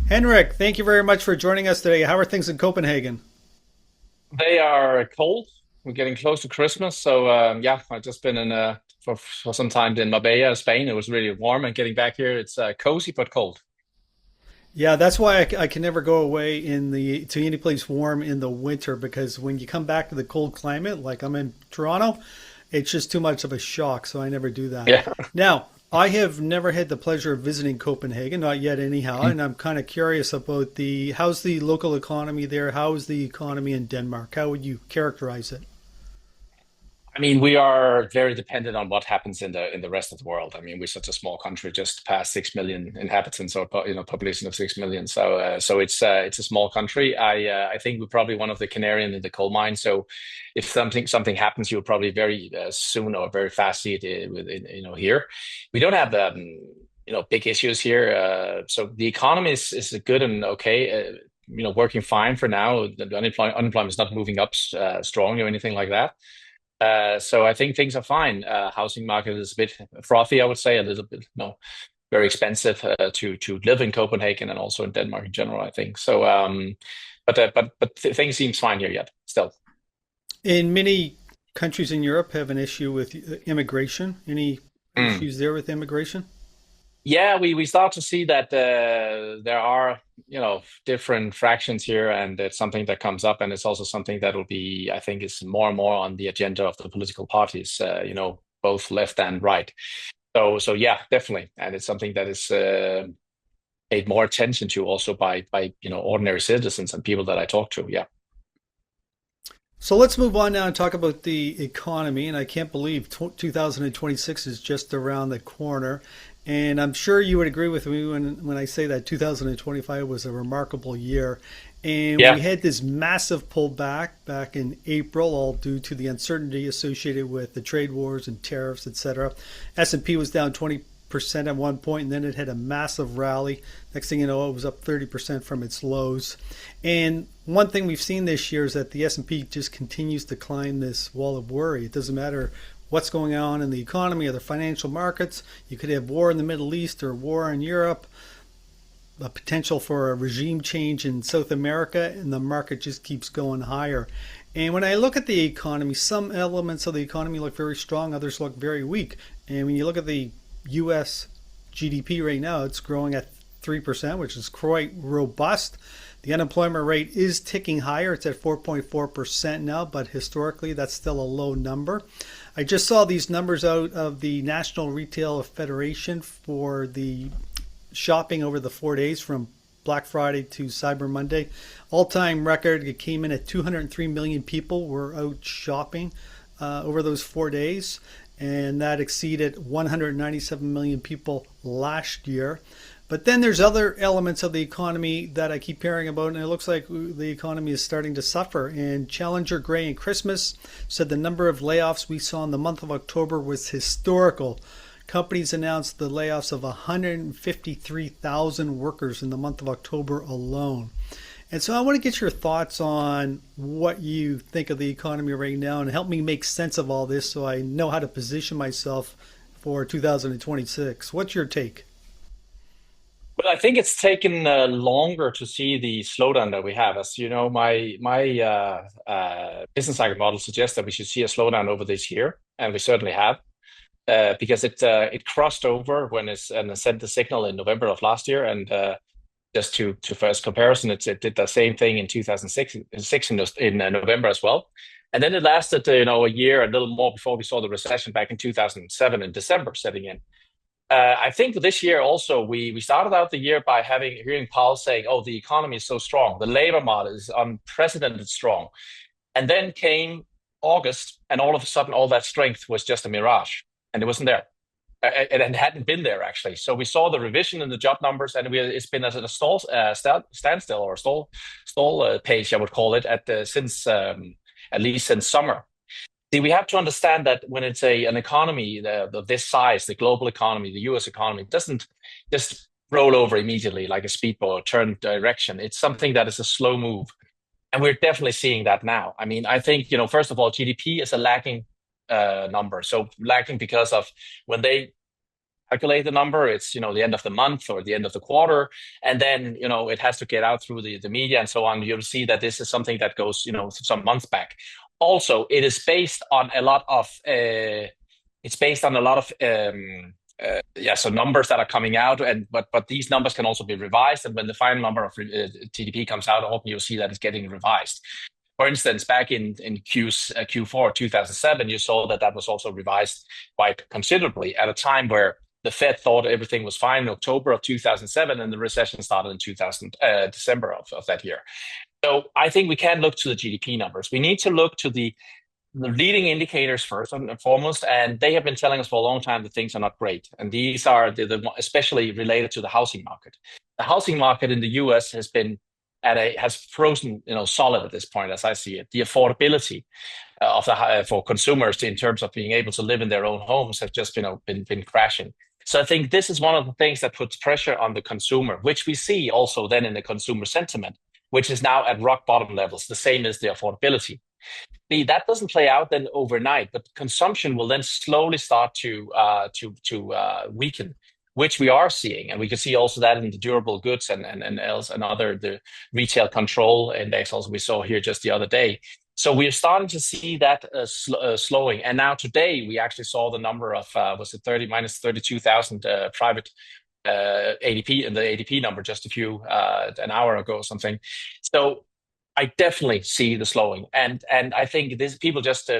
Henrik, thank you very much for joining us today. How are things in Copenhagen? They are cold. We're getting close to Christmas, so yeah, I've just been in for some time in Marbella, Spain. It was really warm, and getting back here, it's cozy but cold. Yeah, that's why I can never go away in the to any place warm in the winter because when you come back to the cold climate, like I'm in Toronto, it's just too much of a shock. So I never do that. Yeah. Now, I have never had the pleasure of visiting Copenhagen, not yet anyhow, and I'm kind of curious about the how's the local economy there? How is the economy in Denmark? How would you characterize it? I mean, we are very dependent on what happens in the rest of the world. I mean, we're such a small country, just past 6 million inhabitants, or population of 6 million. So it's a small country. I think we're probably one of the canary in the coal mine. So if something happens, you'll probably very soon or very fast see it here. We don't have big issues here. So the economy is good and okay. Working fine for now. The unemployment is not moving up strong or anything like that. So I think things are fine. Housing market is a bit frothy, I would say, a little bit, very expensive to live in Copenhagen and also in Denmark in general, I think. So, but things seems fine here yet, still. In many countries in Europe have an issue with immigration. Any Mm. issues there with immigration? Yeah, we start to see that there are different fractions here, and it's something that comes up, and it's also something that will be, I think, is more and more on the agenda of the political parties, both left and right. So yeah, definitely, and it's something that is paid more attention to also by ordinary citizens and people that I talk to. Yeah, So let's move on now and talk about the economy. And I can't believe 2026 is just around the corner. And I'm sure you would agree with me when I say that 2025 was a remarkable year. And we yeah, had this massive pullback back in April, all due to the uncertainty associated with the trade wars and tariffs, etc. S&P was down 20% at one point, and then it had a massive rally. Next thing you know, it was up 30% from its lows. And one thing we've seen this year is that the S&P just continues to climb this wall of worry. It doesn't matter what's going on in the economy or the financial markets. You could have war in the Middle East or war in Europe, a potential for a regime change in South America, and the market just keeps going higher. And when I look at the economy, some elements of the economy look very strong, others look very weak. And when you look at the U.S. GDP right now, it's growing at 3%, which is quite robust. The unemployment rate is ticking higher. It's at 4.4% now, but historically that's still a low number. I just saw these numbers out of the National Retail Federation for the shopping over the 4 days from Black Friday to Cyber Monday. All time record. It came in at 203 million people were out shopping over those 4 days, and that exceeded 197 million people last year. But then there's other elements of the economy that I keep hearing about, and it looks like the economy is starting to suffer. And Challenger Gray and Christmas said the number of layoffs we saw in the month of October was historical. Companies announced the layoffs of 153,000 workers in the month of October alone. And so I want to get your thoughts on what you think of the economy right now and help me make sense of all this so I know how to position myself for 2026. What's your take? but I think it's taken longer to see the slowdown that we have. As you know, my business cycle model suggests that we should see a slowdown over this year, and we certainly have. Because it crossed over when it's and sent the signal in November of last year, and just to first comparison, it did the same thing in 2006 in November as well, and then it lasted a year, a little more before we saw the recession back in 2007 in December setting in. I think this year also we started out the year by hearing Powell saying, "Oh, the economy is so strong, the labor market is unprecedented strong," and then came August, and all of a sudden, all that strength was just a mirage, and it wasn't there. It hadn't been there actually. So we saw the revision in the job numbers, and it's been at a standstill or stall page, I would call it, since at least since summer. See, we have to understand that when it's an economy of this size, the global economy, the U.S. economy, it doesn't just roll over immediately like a speedboat or turn direction. It's something that is a slow move. And we're definitely seeing that now. I mean, I think, first of all, GDP is a lagging number. So lagging because of when they calculate the number. It's, the end of the month or the end of the quarter. And then, it has to get out through the media and so on. You'll see that this is something that goes, some months back. Also, it is based on a lot of, so numbers that are coming out, but these numbers can also be revised. And when the final number of GDP comes out, often you'll see that it's getting revised. For instance, back in Q4 2007, you saw that was also revised quite considerably at a time where the Fed thought everything was fine in October of 2007, and the recession started in December of that year. So I think we can look to the GDP numbers. We need to look to the leading indicators first and foremost, and they have been telling us for a long time that things are not great. And these are especially related to the housing market. The housing market in the US has frozen, solid at this point, as I see it. The affordability for consumers in terms of being able to live in their own homes has just been crashing. So I think this is one of the things that puts pressure on the consumer, which we see also then in the consumer sentiment, which is now at rock bottom levels. The same as the affordability. That doesn't play out then overnight, but consumption will then slowly start to weaken, which we are seeing, and we can see also that in the durable goods and the retail control index also we saw here just the other day. So we're starting to see that slowing, and now today we actually saw the number of minus 32,000 private ADP, and the ADP number just an hour ago or something. So I definitely see the slowing, and I think people just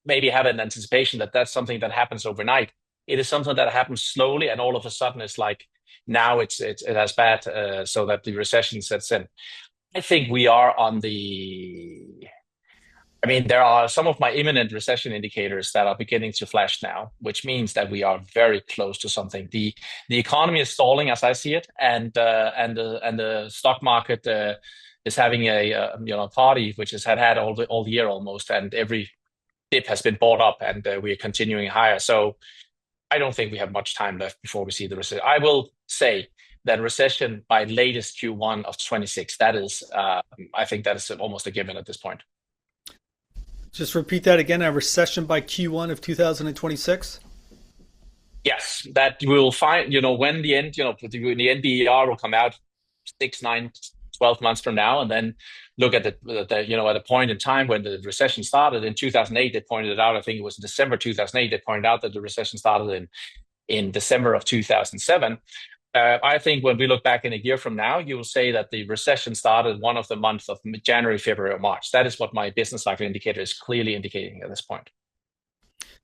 maybe have an anticipation that that's something that happens overnight. It is something that happens slowly, and all of a sudden it's like now it has bad, so that the recession sets in. I think we are there are some of my imminent recession indicators that are beginning to flash now, which means that we are very close to something. The economy is stalling as I see it, and the stock market is having a party which has had all the year almost, and every dip has been bought up, and we are continuing higher. So I don't think we have much time left before we see the recession. I will say that recession by latest Q1 of 26. That is, I think that is almost a given at this point. Just repeat that again. A recession by Q1 of 2026. Yes, that we'll find. When the end. The NBER will come out 6, 9, 12 months from now, and then look at at a point in time when the recession started in 2008. They pointed it out. I think it was December 2008. They pointed out that the recession started in December of 2007. I think when we look back in a year from now, you will say that the recession started one of the months of January, February, or March. That is what my business cycle indicator is clearly indicating at this point.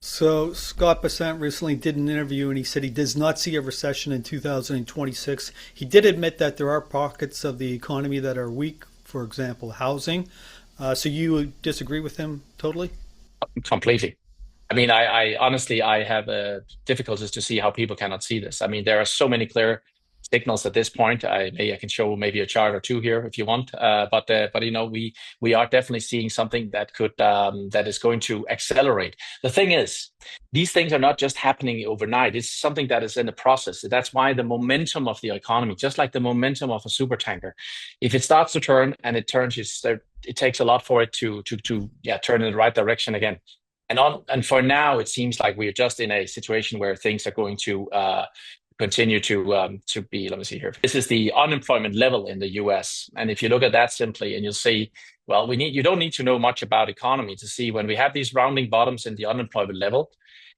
So Scott Bessent recently did an interview, and he said he does not see a recession in 2026. He did admit that there are pockets of the economy that are weak, for example, housing. So you disagree with him totally? Completely. I honestly have difficulties to see how people cannot see this. There are so many clear signals at this point. I can show maybe a chart or two here if you want. But we are definitely seeing something that is going to accelerate. The thing is, these things are not just happening overnight. It's something that is in the process. That's why the momentum of the economy, just like the momentum of a supertanker, if it starts to turn and it turns, it takes a lot for it to turn in the right direction again. And for now, it seems like we are just in a situation where things are going to continue to be. Let me see here. This is the unemployment level in the U.S. And if you look at that simply, and you'll see, well, you don't need to know much about economy to see when we have these rounding bottoms in the unemployment level,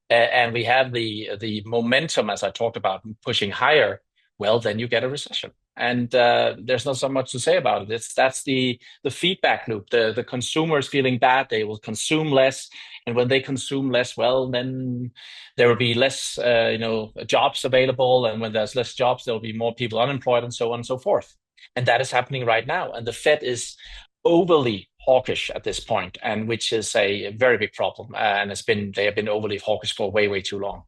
and we have the momentum, as I talked about, pushing higher. Well, then you get a recession. And there's not so much to say about it. That's the feedback loop. The consumer is feeling bad. They will consume less. And when they consume less, well, then there will be less jobs available. And when there's less jobs, there will be more people unemployed, and so on and so forth. And that is happening right now. And the Fed is overly hawkish at this point, and which is a very big problem. And they have been overly hawkish for way, way too long.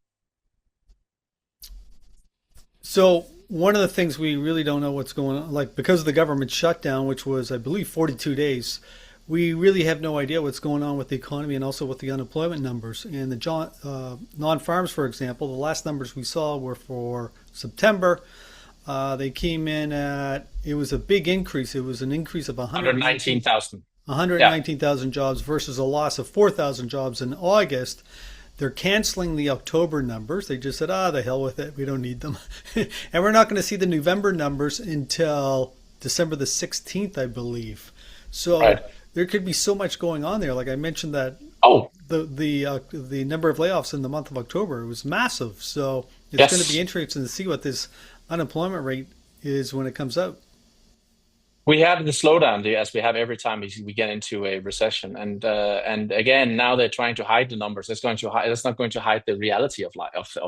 So one of the things we really don't know what's going on, like because of the government shutdown, which was, I believe, 42 days, we really have no idea what's going on with the economy and also with the unemployment numbers. And the non-farms, for example, the last numbers we saw were for September. They came in at, it was a big increase. It was an increase of 119,000. 119,000 jobs versus a loss of 4,000 jobs in August. they're canceling the October numbers. They just said, the hell with it. We don't need them. And we're not going to see the November numbers until December the 16th, I believe. So Right. there could be so much going on there. Like I mentioned that Oh, the number of layoffs in the month of October was massive. So it's going to be yes. interesting to see what this unemployment rate is when it comes out. We have the slowdown, as we have every time we get into a recession, and again now they're trying to hide the numbers. That's not going to hide the reality of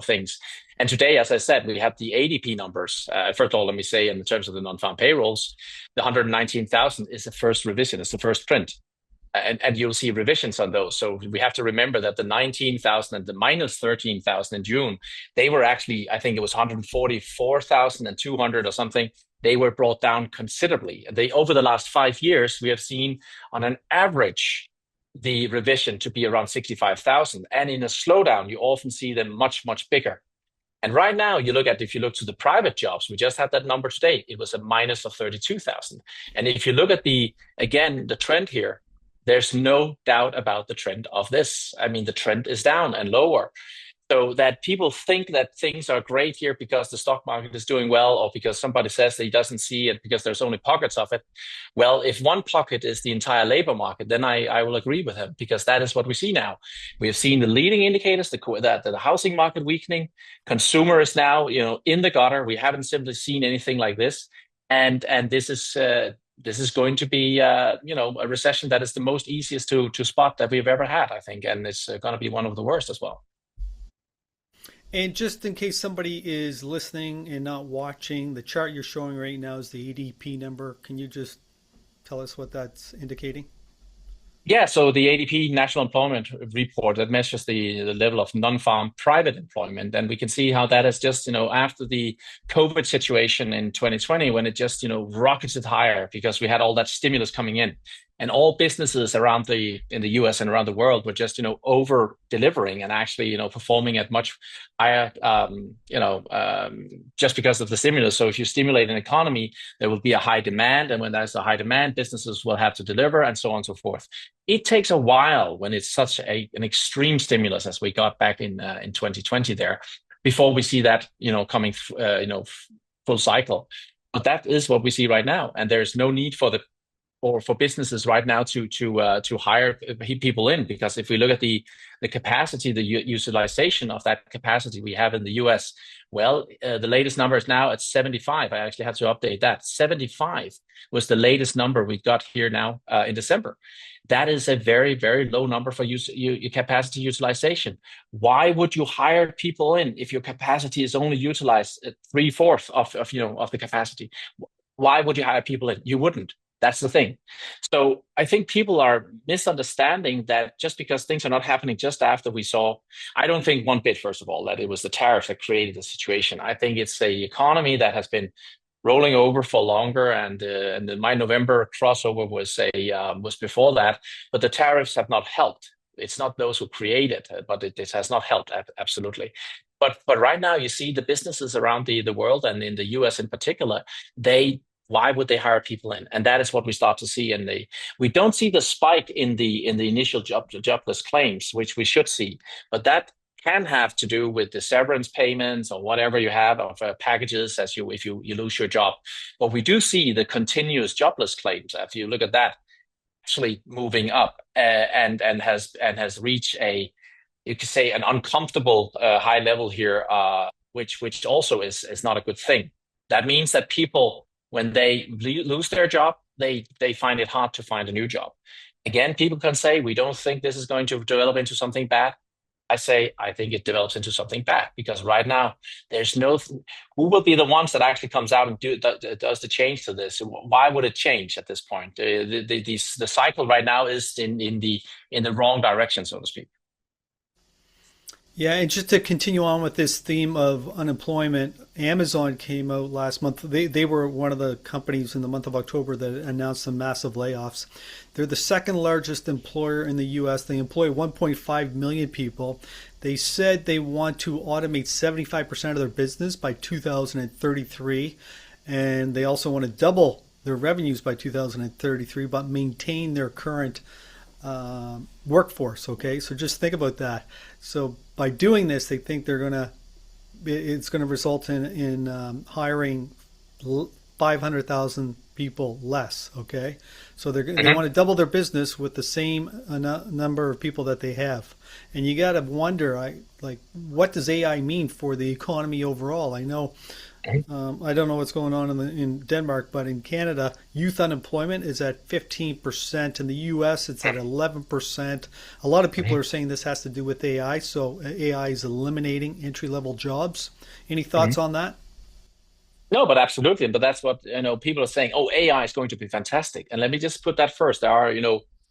things. And today, as I said, we have the ADP numbers. First of all, let me say, in terms of the non-farm payrolls, the 119,000 is the first revision. It's the first print. And you'll see revisions on those. So we have to remember that the 19,000 and the minus 13,000 in June, they were actually, I think it was 144,200 or something. They were brought down considerably. Over the last 5 years, we have seen on an average the revision to be around 65,000. And in a slowdown, you often see them much, much bigger. And right now, if you look to the private jobs, we just had that number today. It was a minus of 32,000. And if you look at the trend here, there's no doubt about the trend of this. I mean, the trend is down and lower. So that people think that things are great here because the stock market is doing well, or because somebody says that he doesn't see it because there's only pockets of it. Well, if one pocket is the entire labor market, then I will agree with him, because that is what we see now. We have seen the leading indicators, that the housing market weakening, consumer is now in the gutter. We haven't simply seen anything like this, and this is going to be, a recession that is the most easiest to spot that we've ever had, I think, and it's going to be one of the worst as well. And just in case somebody is listening and not watching, the chart you're showing right now is the ADP number. Can you just tell us what that's indicating? Yeah, so the ADP National Employment Report that measures the level of non-farm private employment, and we can see how that is just after the COVID situation in 2020, when it just rocketed higher because we had all that stimulus coming in, and all businesses in the US and around the world were just over delivering and actually performing at much higher just because of the stimulus. So if you stimulate an economy, there will be a high demand, and when there's a high demand, businesses will have to deliver, and so on and so forth. It takes a while when it's such an extreme stimulus as we got back in 2020 there, before we see that coming full cycle. But that is what we see right now, and there's no need for businesses right now to hire people in, because if we look at the capacity, the utilization of that capacity we have in the US, well, the latest number is now at 75. I actually had to update that. 75 was the latest number we got here now in December. That is a very, very low number for your capacity utilization. Why would you hire people in if your capacity is only utilized at 3/4 of the capacity? Why would you hire people in? You wouldn't. That's the thing. So I think people are misunderstanding that just because things are not happening just after we saw, I don't think one bit, first of all, that it was the tariff that created the situation. I think it's the economy that has been rolling over for longer, and my November crossover was before that, but the tariffs have not helped. It's not those who create it, but it has not helped, absolutely. But right now, you see the businesses around the world, and in the US in particular, why would they hire people in? And that is what we start to see. And we don't see the spike in the initial jobless claims, which we should see, but that can have to do with the severance payments or whatever you have of packages if you lose your job. But we do see the continuous jobless claims, if you look at that, actually moving up and has reached you could say an uncomfortable high level here, which also is not a good thing. That means that people, when they lose their job, they find it hard to find a new job. Again, people can say, we don't think this is going to develop into something bad. I say, I think it develops into something bad, because right now, there's who will be the ones that actually comes out and does the change to this? Why would it change at this point? The cycle right now is in the wrong direction, so to speak. Yeah, and just to continue on with this theme of unemployment, Amazon came out last month. They were one of the companies in the month of October that announced some massive layoffs. They're the second largest employer in the US. They employ 1.5 million people. They said they want to automate 75% of their business by 2033. And they also want to double their revenues by 2033, but maintain their current workforce. Okay, so just think about that. So by doing this, they think it's going to result in hiring 500,000 people less. Okay, so they Mhm. want to double their business with the same number of people that they have, and you got to wonder, what does AI mean for the economy overall? I know Mhm. I don't know what's going on in Denmark, but in Canada, youth unemployment is at 15%. In the U.S., it's at 11%. A lot of people Mhm. are saying this has to do with AI, so AI is eliminating entry level jobs. Any Mhm. thoughts on that? No, but absolutely. But that's what, people are saying, oh, AI is going to be fantastic. And let me just put that first. There are,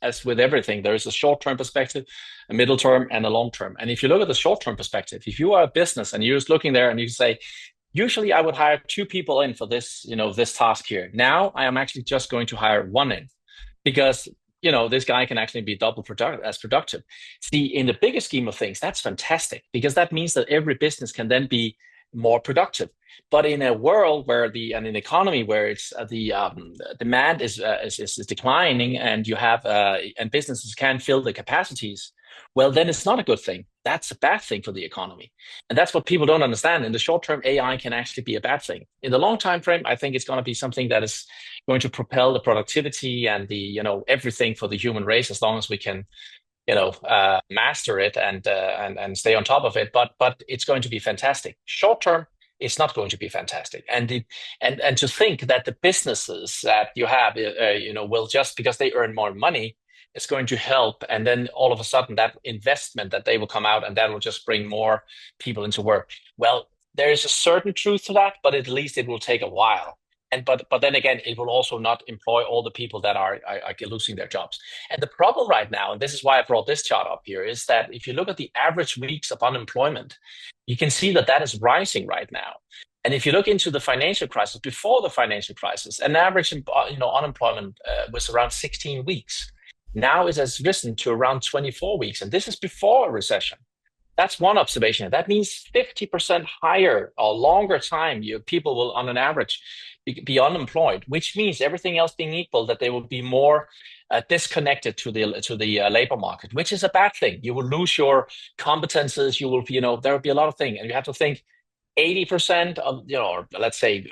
as with everything, there is a short-term perspective, a middle term, and a long term. And if you look at the short-term perspective, if you are a business and you're just looking there and you say, usually I would hire two people in for this, this task here. Now I am actually just going to hire one in because this guy can actually be double productive as productive. See, in the bigger scheme of things, that's fantastic because that means that every business can then be more productive. But in a world where and an economy where it's the demand is declining, and you have and businesses can't fill the capacities, well, then it's not a good thing. That's a bad thing for the economy, and that's what people don't understand. In the short term, AI can actually be a bad thing. In the long time frame, I think it's going to be something that is going to propel the productivity and the everything for the human race as long as we can master it and stay on top of it. But it's going to be fantastic. Short term, it's not going to be fantastic. And to think that the businesses that you have, will just because they earn more money, it's going to help, and then all of a sudden that investment that they will come out and that will just bring more people into work. Well, there is a certain truth to that, but at least it will take a while. And but then again, it will also not employ all the people that are losing their jobs. And the problem right now, and this is why I brought this chart up here, is that if you look at the average weeks of unemployment, you can see that that is rising right now. And if you look into the financial crisis, before the financial crisis, an average unemployment was around 16 weeks. Now it has risen to around 24 weeks, and this is before a recession. That's one observation. That means 50% higher or longer time people will, on an average, be unemployed, which means everything else being equal, that they will be more disconnected to the labor market, which is a bad thing. You will lose your competences. You will, there will be a lot of things, and you have to think 80% of, or let's say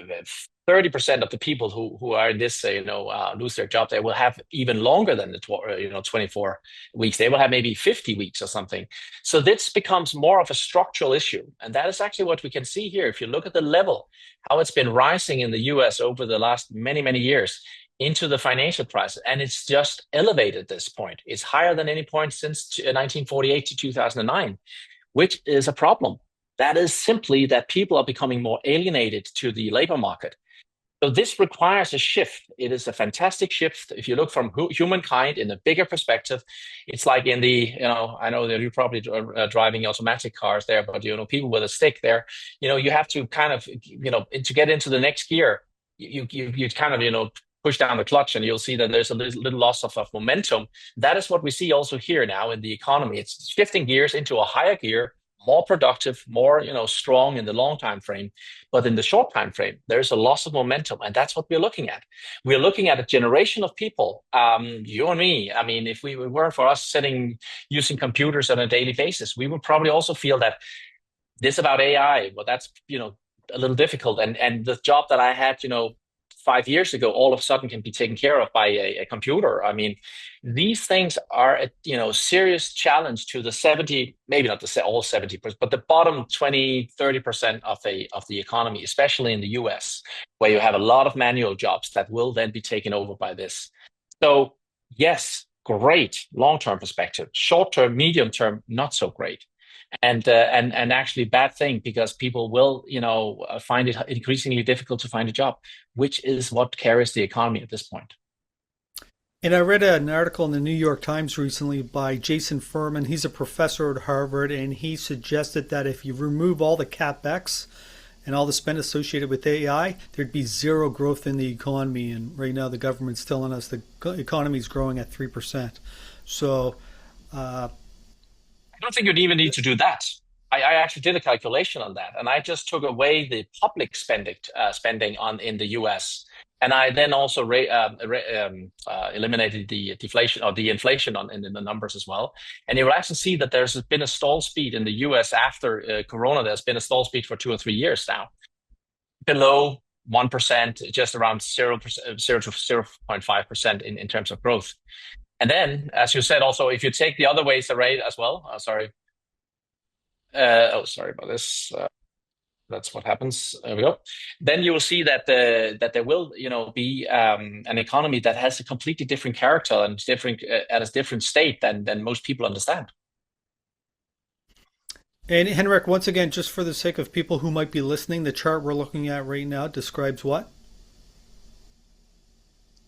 30% of the people who are in this, lose their job, they will have even longer than the 24 weeks. They will have maybe 50 weeks or something. So this becomes more of a structural issue. And that is actually what we can see here. If you look at the level, how it's been rising in the US over the last many, many years into the financial crisis, and it's just elevated at this point. It's higher than any point since 1948 to 2009, which is a problem. That is simply that people are becoming more alienated to the labor market. So this requires a shift. It is a fantastic shift. If you look from humankind in a bigger perspective, it's like in the, I know that you're probably driving automatic cars there, but, people with a stick there, you have to kind of, to get into the next gear, you kind of, push down the clutch, and you'll see that there's a little loss of momentum. That is what we see also here now in the economy. It's shifting gears into a higher gear, more productive, more strong in the long time frame. But in the short time frame, there's a loss of momentum, and that's what we're looking at. We're looking at a generation of people, you and me. I mean, if we weren't for us using computers on a daily basis, we would probably also feel that this about AI, well, that's a little difficult. And the job that I had, 5 years ago, all of a sudden can be taken care of by a computer. I mean, these things are a serious challenge to the 70, maybe not all 70%, but the bottom 20, 30% of the economy, especially in the US, where you have a lot of manual jobs that will then be taken over by this. So yes, great long-term perspective. Short-term, medium-term, not so great. And actually bad thing, because people will find it increasingly difficult to find a job, which is what carries the economy at this point. And I read an article in the New York Times recently by Jason Furman. He's a professor at Harvard, and he suggested that if you remove all the capex and all the spend associated with AI, there'd be zero growth in the economy. And right now, the government's telling us the economy is growing at 3%. So, I don't think you'd even need to do that. I actually did a calculation on that, and I just took away the public spending in the U.S. And I then also eliminated the deflation or the inflation in the numbers as well. And you will actually see that there's been a stall speed in the U.S. after Corona. There's been a stall speed for 2 or 3 years now, below 1%, just around 0%, 0 to 0.5% in terms of growth. And then, as you said, also if you take the other ways array as well, sorry. Sorry about this. That's what happens. There we go. Then you will see that there will, be an economy that has a completely different character and different at a different state than most people understand. And Henrik, once again, just for the sake of people who might be listening, the chart we're looking at right now describes what?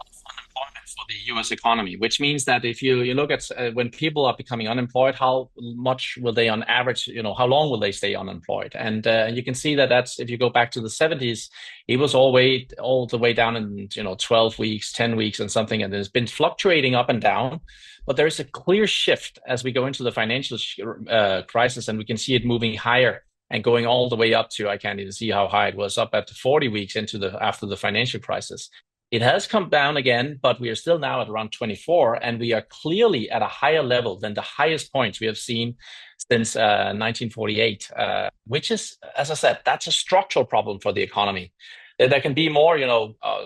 Unemployment for the U.S. economy, which means that if you look at when people are becoming unemployed, how much will they on average, how long will they stay unemployed? And you can see that that's, if you go back to the 70s, it was all the way down in 12 weeks, 10 weeks and something, and it's been fluctuating up and down. But there is a clear shift as we go into the financial crisis, and we can see it moving higher and going all the way up to, I can't even see how high it was, up at 40 weeks after the financial crisis. It has come down again, but we are still now at around 24, and we are clearly at a higher level than the highest points we have seen since 1948, which is, as I said, that's a structural problem for the economy. There can be more,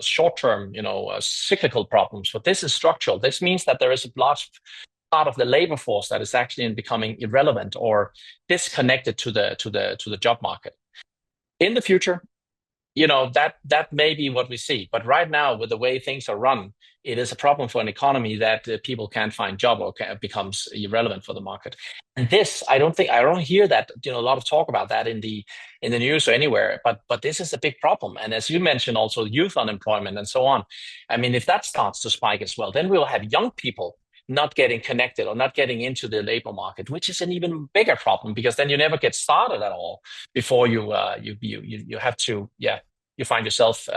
short-term, cyclical problems, but this is structural. This means that there is a large part of the labor force that is actually becoming irrelevant or disconnected to the job market. In the future, that may be what we see. But right now, with the way things are run, it is a problem for an economy that people can't find job or becomes irrelevant for the market. And this, I don't hear that, a lot of talk about that in the news or anywhere, but this is a big problem. And as you mentioned, also youth unemployment and so on. I mean, if that starts to spike as well, then we'll have young people not getting connected or not getting into the labor market, which is an even bigger problem because then you never get started at all before you have to, you find yourself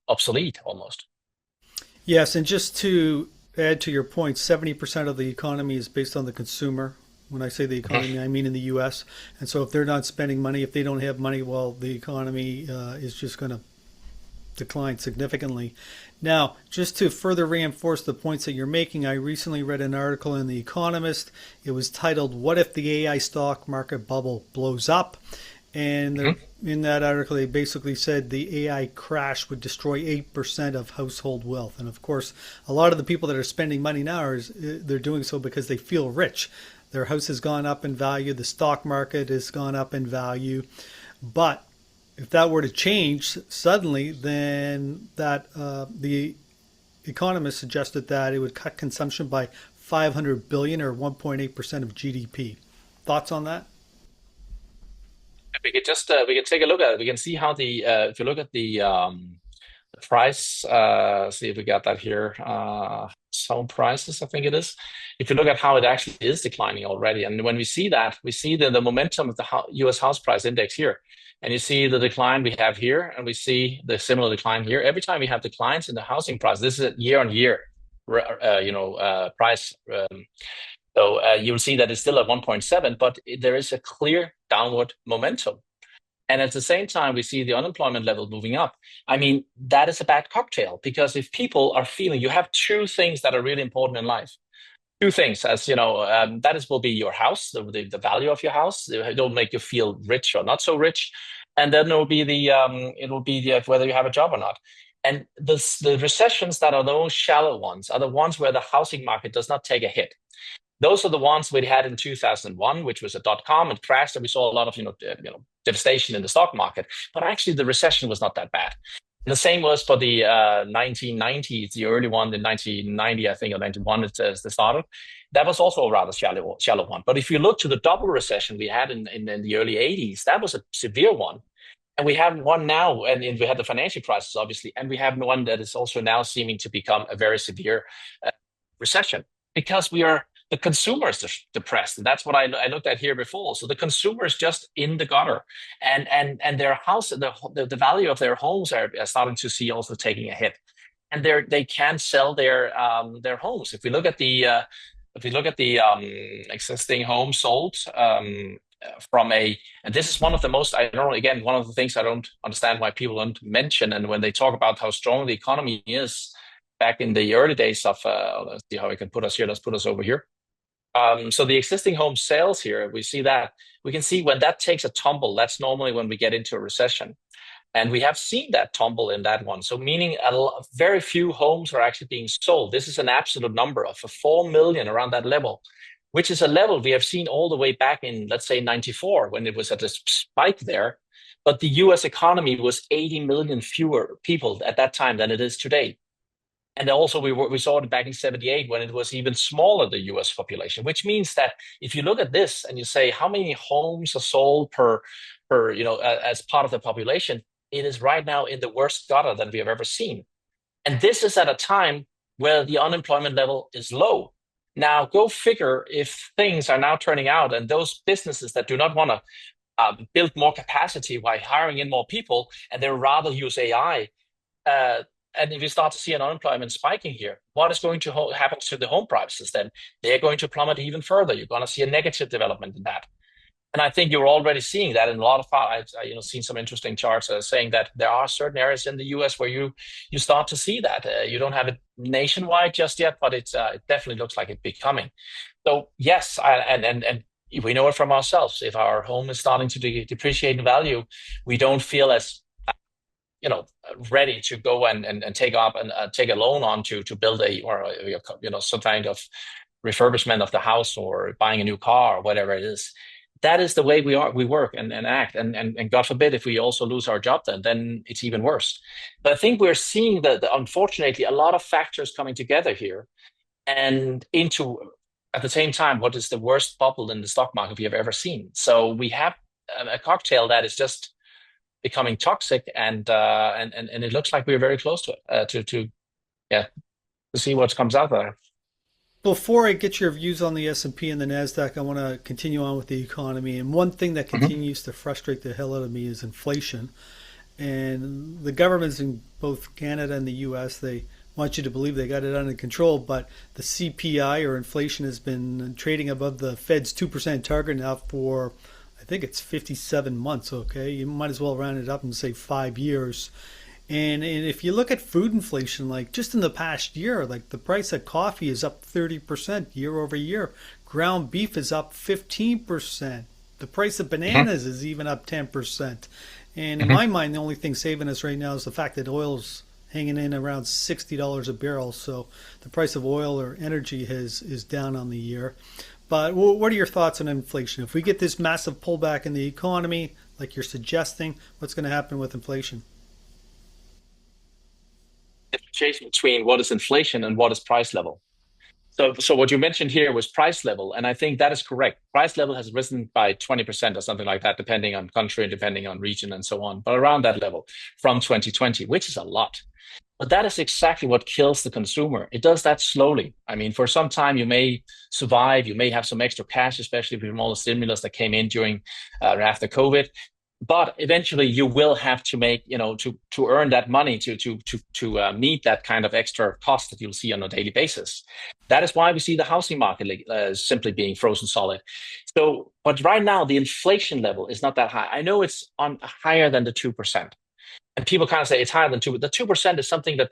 obsolete almost. Yes, and just to add to your point, 70% of the economy is based on the consumer. When I say the economy, I mean in the U.S. And so if they're not spending money, if they don't have money, well, the economy is just going to decline significantly. Now, just to further reinforce the points that you're making, I recently read an article in The Economist. It was titled, "What if the AI stock market bubble blows up?" And in that article, they basically said the AI crash would destroy 8% of household wealth. And of course, a lot of the people that are spending money now, they're doing so because they feel rich. Their house has gone up in value. The stock market has gone up in value. But if that were to change suddenly, then the Economist suggested that it would cut consumption by 500 billion or 1.8% of GDP. Thoughts on that? We could just we can take a look at it. We can see how if you look at the price, see if we got that here. Home prices, I think it is. If you look at how it actually is declining already, and when we see that, we see the momentum of the U.S. house price index here, and you see the decline we have here, and we see the similar decline here. Every time we have declines in the housing price, this is a year-on-year, price. So you'll see that it's still at 1.7, but there is a clear downward momentum. And at the same time, we see the unemployment level moving up. I mean, that is a bad cocktail because if people are feeling, you have two things that are really important in life. Two things, as you know, will be your house, the value of your house. It'll make you feel rich or not so rich, and then it'll be whether you have a job or not. And the recessions that are those shallow ones are the ones where the housing market does not take a hit. Those are the ones we had in 2001, which was a dot-com and crashed, and we saw a lot of devastation in the stock market. But actually, the recession was not that bad. And the same was for the 1990s, the early one, in 1990, I think, or 91, it started. That was also a rather shallow one. But if you look to the double recession we had in the early 80s, that was a severe one. And we have one now, and we had the financial crisis, obviously, and we have one that is also now seeming to become a very severe recession because the consumer is depressed. And that's what I looked at here before. So the consumer is just in the gutter, and their house, the value of their homes are starting to see also taking a hit, and they can't sell their homes. If we look at the existing homes sold and this is one of the most, I don't know, again, one of the things I don't understand why people don't mention. And when they talk about how strong the economy is back in the early days of, let's see how I can put us here. Let's put us over here. So the existing home sales here, we see that we can see when that takes a tumble, that's normally when we get into a recession. And we have seen that tumble in that one. So meaning very few homes are actually being sold. This is an absolute number of 4 million around that level, which is a level we have seen all the way back in, let's say, 94, when it was at a spike there. But the US economy was 80 million fewer people at that time than it is today. And also we saw it back in 78 when it was even smaller, the US population, which means that if you look at this and you say how many homes are sold per as part of the population, it is right now in the worst gutter that we have ever seen. And this is at a time where the unemployment level is low. Now, go figure if things are now turning out and those businesses that do not want to build more capacity by hiring in more people and they rather use AI, and if you start to see an unemployment spiking here, what is going to happen to the home prices then? They're going to plummet even further. You're going to see a negative development in that. And I think you're already seeing that in a lot of parts. I've seen some interesting charts saying that there are certain areas in the US where you start to see that. You don't have it nationwide just yet, but it definitely looks like it's becoming. So yes, and we know it from ourselves. If our home is starting to depreciate in value, we don't feel as ready to go and take up and take a loan on to build some kind of refurbishment of the house or buying a new car or whatever it is. That is the way we work and act. And God forbid if we also lose our job, then it's even worse. But I think we're seeing that unfortunately a lot of factors coming together here and into at the same time what is the worst bubble in the stock market we have ever seen. So we have a cocktail that is just becoming toxic, and it looks like we're very close to it to see what comes out there. Before I get your views on the S&P and the Nasdaq, I want to continue on with the economy. And one thing that continues to frustrate the hell out of me is inflation. And the governments in both Canada and the US, they want you to believe they got it under control, but the CPI or inflation has been trading above the Fed's 2% target now for, I think it's 57 months, okay? You might as well round it up and say 5 years. And if you look at food inflation, like just in the past year, like the price of coffee is up 30% year over year. Ground beef is up 15%. The price of bananas is even up 10%. And in my mind, the only thing saving us right now is the fact that oil's hanging in around $60 a barrel. So the price of oil or energy is down on the year. But what are your thoughts on inflation? If we get this massive pullback in the economy, like you're suggesting, what's going to happen with inflation? Differentiation between what is inflation and what is price level. So what you mentioned here was price level, and I think that is correct. Price level has risen by 20% or something like that, depending on country, depending on region, and so on. But around that level from 2020, which is a lot. But that is exactly what kills the consumer. It does that slowly. I mean, for some time you may survive, you may have some extra cash, especially from all the stimulus that came in during after COVID. But eventually, you will have to make, to earn that money to meet that kind of extra cost that you'll see on a daily basis. That is why we see the housing market simply being frozen solid. So, but right now, the inflation level is not that high. I know it's on higher than the 2%. And people kind of say it's higher than 2%. The 2% is something that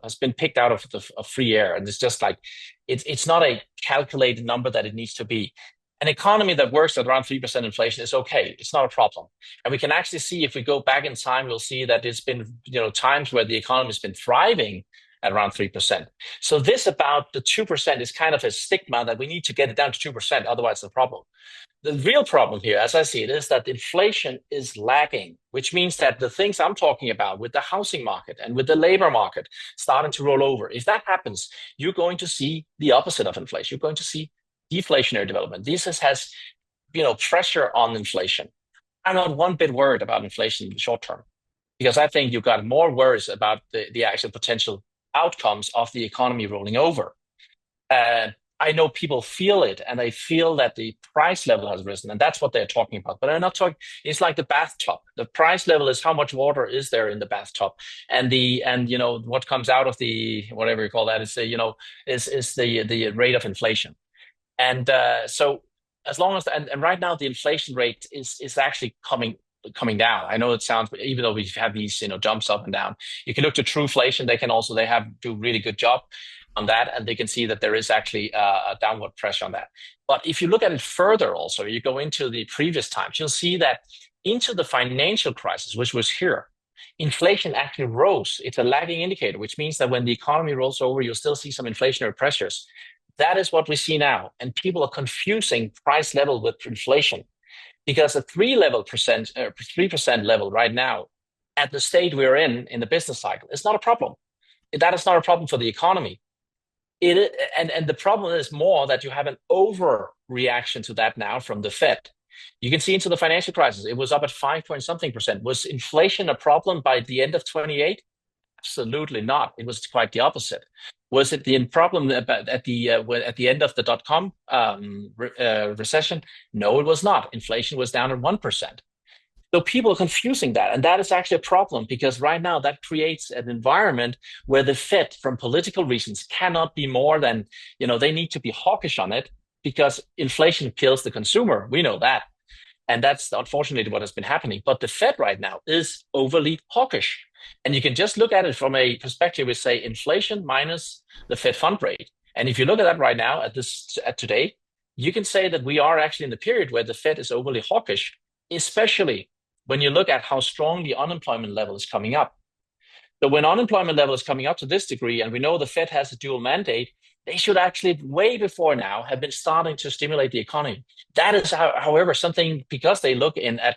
has been picked out of the free air, and it's just like it's not a calculated number that it needs to be. An economy that works at around 3% inflation is okay. It's not a problem. And we can actually see, if we go back in time, we'll see that it's been, times where the economy has been thriving at around 3%. So this about the 2% is kind of a stigma that we need to get it down to 2%. Otherwise, it's a problem. The real problem here, as I see it, is that inflation is lagging, which means that the things I'm talking about with the housing market and with the labor market starting to roll over, if that happens, you're going to see the opposite of inflation. You're going to see deflationary development. This has pressure on inflation. I'm not one bit worried about inflation in the short term, because I think you've got more worries about the actual potential outcomes of the economy rolling over. I know people feel it, and they feel that the price level has risen, and that's what they're talking about. But I'm not talking. It's like the bathtub. The price level is how much water is there in the bathtub, and what comes out of the whatever you call that is the rate of inflation. And so as long as and right now the inflation rate is actually coming down. I know it sounds, even though we have these jumps up and down, you can look to Trueflation. They have do really good job on that, and they can see that there is actually a downward pressure on that. But if you look at it further, also you go into the previous times, you'll see that into the financial crisis, which was here, inflation actually rose. It's a lagging indicator, which means that when the economy rolls over, you'll still see some inflationary pressures. That is what we see now, and people are confusing price level with inflation, because a 3% level right now, at the state we're in the business cycle, is not a problem. That is not a problem for the economy. And the problem is more that you have an overreaction to that now from the Fed. You can see into the financial crisis, it was up at 5 point something percent. Was inflation a problem by the end of 28? Absolutely not. It was quite the opposite. Was it the problem at the end of the dot-com recession? No, it was not. Inflation was down at 1%. So people are confusing that, and that is actually a problem, because right now that creates an environment where the Fed, from political reasons, cannot be more than, they need to be hawkish on it, because inflation kills the consumer. We know that. And that's unfortunately what has been happening. But the Fed right now is overly hawkish. And you can just look at it from a perspective, we say inflation minus the Fed fund rate. And if you look at that right now at today, you can say that we are actually in the period where the Fed is overly hawkish, especially when you look at how strong the unemployment level is coming up. So when unemployment level is coming up to this degree, and we know the Fed has a dual mandate, they should actually, way before now, have been starting to stimulate the economy. That is, however, something, because they look at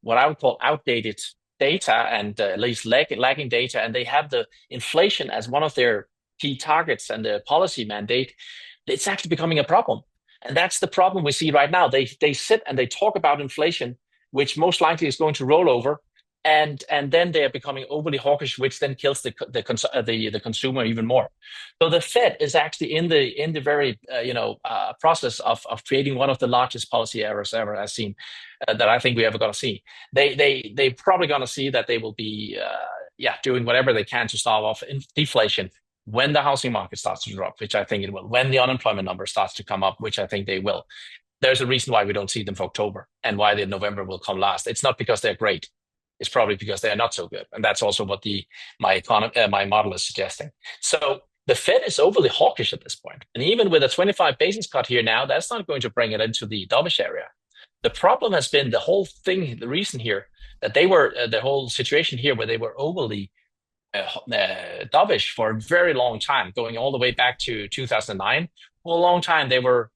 what I would call outdated data, and at least lagging data, and they have the inflation as one of their key targets and the policy mandate, it's actually becoming a problem. And that's the problem we see right now. They sit and they talk about inflation, which most likely is going to roll over, and then they are becoming overly hawkish, which then kills the consumer even more. So the Fed is actually in the very process of creating one of the largest policy errors ever I've seen, that I think we ever going to see. They probably going to see that they will be doing whatever they can to stave off deflation when the housing market starts to drop, which I think it will, when the unemployment number starts to come up, which I think they will. There's a reason why we don't see them for October, and why the November will come last. It's not because they're great. It's probably because they are not so good. And that's also what my model is suggesting. So the Fed is overly hawkish at this point. And even with a 25 basis cut here now, that's not going to bring it into the dovish area. The problem has been the reason here, that they were, the whole situation here where they were overly dovish for a very long time, going all the way back to 2009. For a long time, they were,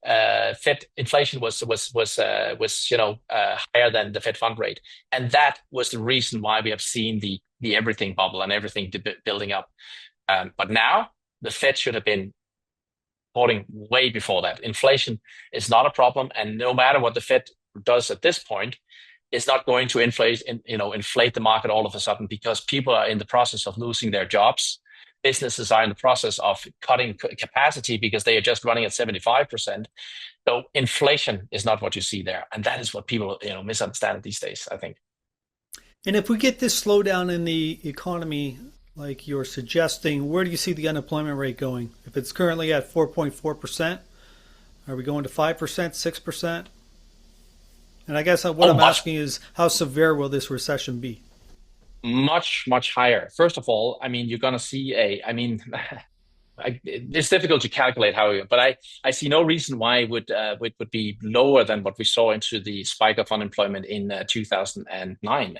Fed inflation was higher than the Fed fund rate, and that was the reason why we have seen the everything bubble and everything building up. But now the Fed should have been reporting way before that. Inflation is not a problem, and no matter what the Fed does at this point, it's not going to inflate the market all of a sudden, because people are in the process of losing their jobs. Businesses are in the process of cutting capacity because they are just running at 75%. So inflation is not what you see there. And that is what people misunderstand these days, I think. And if we get this slowdown in the economy, like you're suggesting, where do you see the unemployment rate going? If it's currently at 4.4%, are we going to 5%, 6%? And I guess what I'm asking is, how severe will this recession be? Much, much higher. First of all, you're going to see it's difficult to calculate but I see no reason why it would be lower than what we saw into the spike of unemployment in 2009,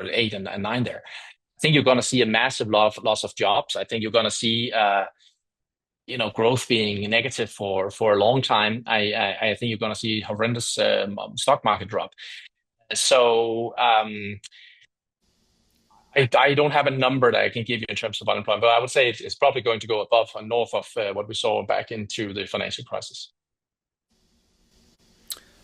8 and 9 there. I think you're going to see a massive loss of jobs. I think you're going to see growth being negative for a long time. I think you're going to see horrendous stock market drop. So I don't have a number that I can give you in terms of unemployment, but I would say it's probably going to go above and north of what we saw back into the financial crisis.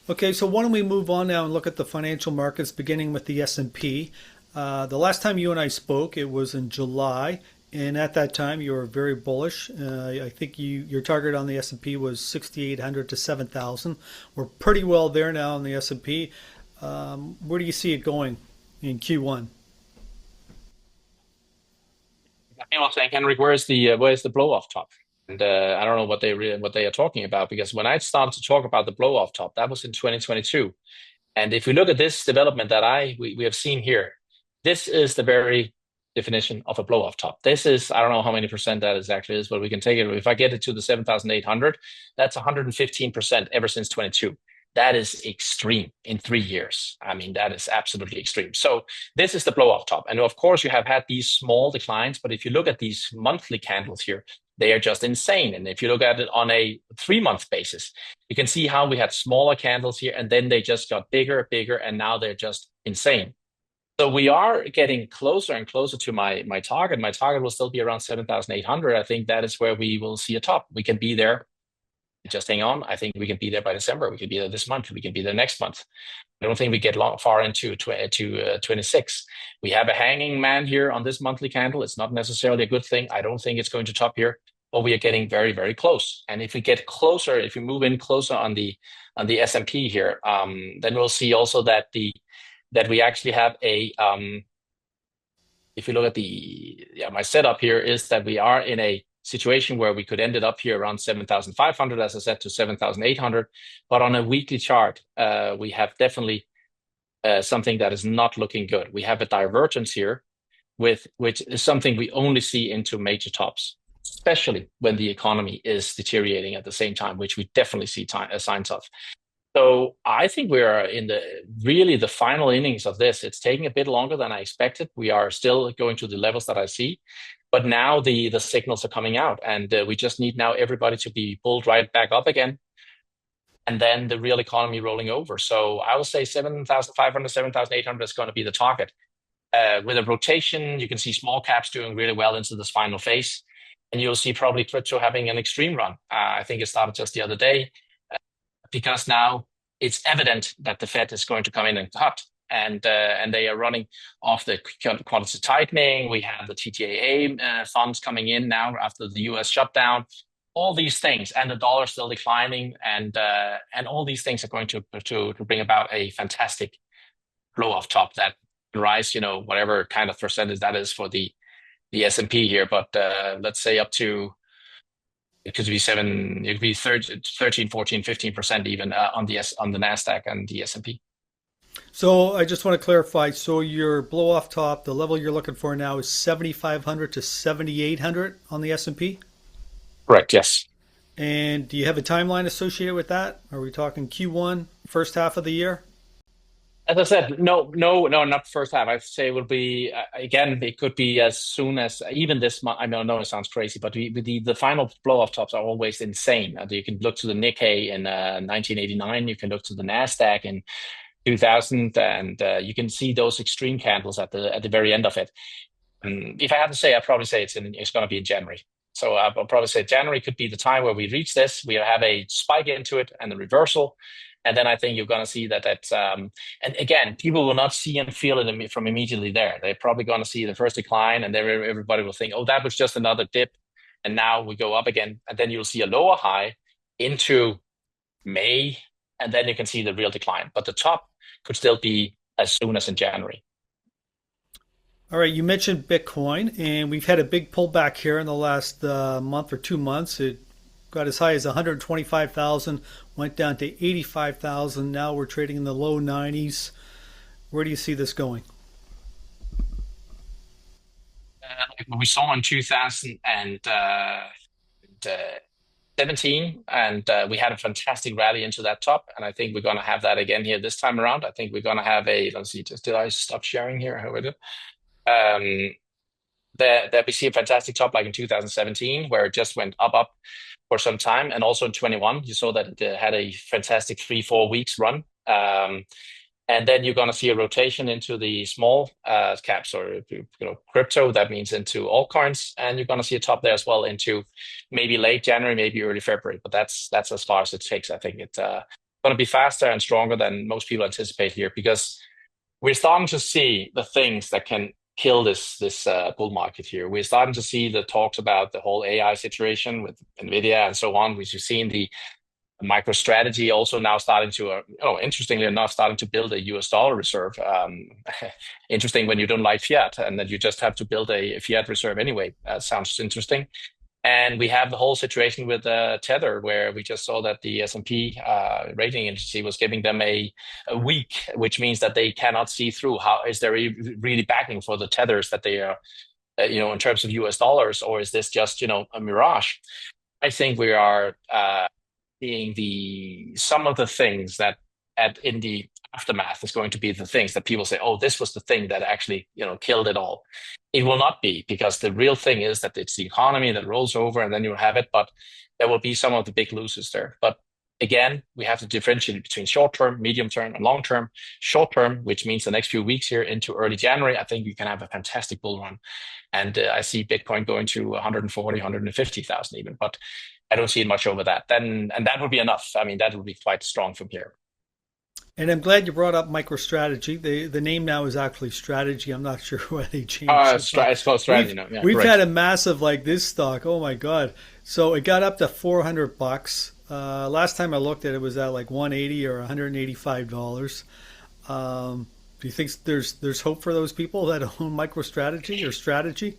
Okay, so why don't we move on now and look at the financial markets, beginning with the S&P. The last time you and I spoke, it was in July, and at that time you were very bullish. I think your target on the S&P was 6,800 to 7,000. We're pretty well there now on the S&P. Where do you see it going in Q1? I was saying, Henrik, where's the blow off top? And I don't know what they are talking about, because when I started to talk about the blow off top, that was in 2022. And if we look at this development that we have seen here, this is the very definition of a blow off top. This is, I don't know how many percent that is actually is, but we can take it. If I get it to the 7,800, that's 115% ever since 22. That is extreme in 3 years. I mean, that is absolutely extreme. So this is the blow off top. And of course, you have had these small declines, but if you look at these monthly candles here, they are just insane. And if you look at it on a 3 month basis, you can see how we had smaller candles here, and then they just got bigger, bigger, and now they're just insane. So we are getting closer and closer to my target. My target will still be around 7,800. I think that is where we will see a top. We can be there. Just hang on. I think we can be there by December. We can be there this month. We can be there next month. I don't think we get far into 26. We have a hanging man here on this monthly candle. It's not necessarily a good thing. I don't think it's going to top here, but we are getting very, very close. And if we get closer, if we move in closer on the S&P here, then we'll see also that we actually have a if you look at my setup here is that we are in a situation where we could end it up here around 7,500, as I said, to 7,800. But on a weekly chart, we have definitely something that is not looking good. We have a divergence here, which is something we only see into major tops, especially when the economy is deteriorating at the same time, which we definitely see signs of. So I think we are in the final innings of this. It's taking a bit longer than I expected. We are still going to the levels that I see, but now the signals are coming out, and we just need now everybody to be pulled right back up again, and then the real economy rolling over. So I will say 7,500, 7,800 is going to be the target. With a rotation, you can see small caps doing really well into this final phase, and you'll see probably crypto having an extreme run. I think it started just the other day, because now it's evident that the Fed is going to come in and cut, and they are running off the quantitative tightening. We have the TTAA funds coming in now after the US shutdown. All these things, and the dollar still declining, and all these things are going to bring about a fantastic blow off top that rise, whatever kind of percentage that is for the S&P here, but let's say up to. It could be 13, 14, 15% even on the Nasdaq and the S&P. So I just want to clarify. So your blow off top, the level you're looking for now is 7,500 to 7,800 on the S&P? Correct, yes. And do you have a timeline associated with that? Are we talking Q1, first half of the year? As I said, no, not first half. I say it will be, again, it could be as soon as even this month. I know it sounds crazy, but the final blow-off tops are always insane. You can look to the Nikkei in 1989. You can look to the Nasdaq in 2000, and you can see those extreme candles at the very end of it. If I had to say, I'd probably say it's going to be in January. So I'll probably say January could be the time where we reach this. We have a spike into it and the reversal. And then I think you're going to see that's, and again, people will not see and feel it from immediately there. They're probably going to see the first decline, and then everybody will think, oh, that was just another dip. And now we go up again. And then you'll see a lower high into May, and then you can see the real decline. But the top could still be as soon as in January. All right, you mentioned Bitcoin, and we've had a big pullback here in the last month or 2 months. It got as high as 125,000, went down to 85,000. Now we're trading in the low 90s. Where do you see this going? We saw in 2017, and we had a fantastic rally into that top. And I think we're going to have that again here this time around. I think we're going to have let's see, did I stop sharing here? How we do? That we see a fantastic top like in 2017, where it just went up for some time, and also in 21 you saw that it had a fantastic 3-4 weeks run, and then you're going to see a rotation into the small caps, or crypto. That means into altcoins, and you're going to see a top there as well into maybe late January, maybe early February. But that's as far as it takes. I think it's going to be faster and stronger than most people anticipate here, because we're starting to see the things that can kill this bull market here. We're starting to see the talks about the whole AI situation with NVIDIA and so on, which you've seen the MicroStrategy also now starting to, interestingly enough, starting to build a US dollar reserve. Interesting when you don't like fiat, and that you just have to build a fiat reserve anyway. That sounds interesting. And we have the whole situation with Tether, where we just saw that the S&P rating agency was giving them a week, which means that they cannot see through how is there really backing for the tethers that they are, in terms of US dollars, or is this just, a mirage? I think we are seeing some of the things that in the aftermath is going to be the things that people say, oh, this was the thing that actually, killed it all. It will not be, because the real thing is that it's the economy that rolls over and then you'll have it, but there will be some of the big losers there. But again, we have to differentiate between short term, medium term, and long term. Short term, which means the next few weeks here into early January, I think you can have a fantastic bull run. And I see Bitcoin going to 140, 150,000 even, but I don't see it much over that. And that would be enough. I mean, that would be quite strong from here. And I'm glad you brought up MicroStrategy. The name now is actually Strategy. I'm not sure why they changed it. It's called Strategy now. Yeah, we've correct. had a massive like this stock. Oh my god! So it got up to $400. Last time I looked at it, it was at like 180 or $185. Do you think there's hope for those people that own MicroStrategy or Strategy?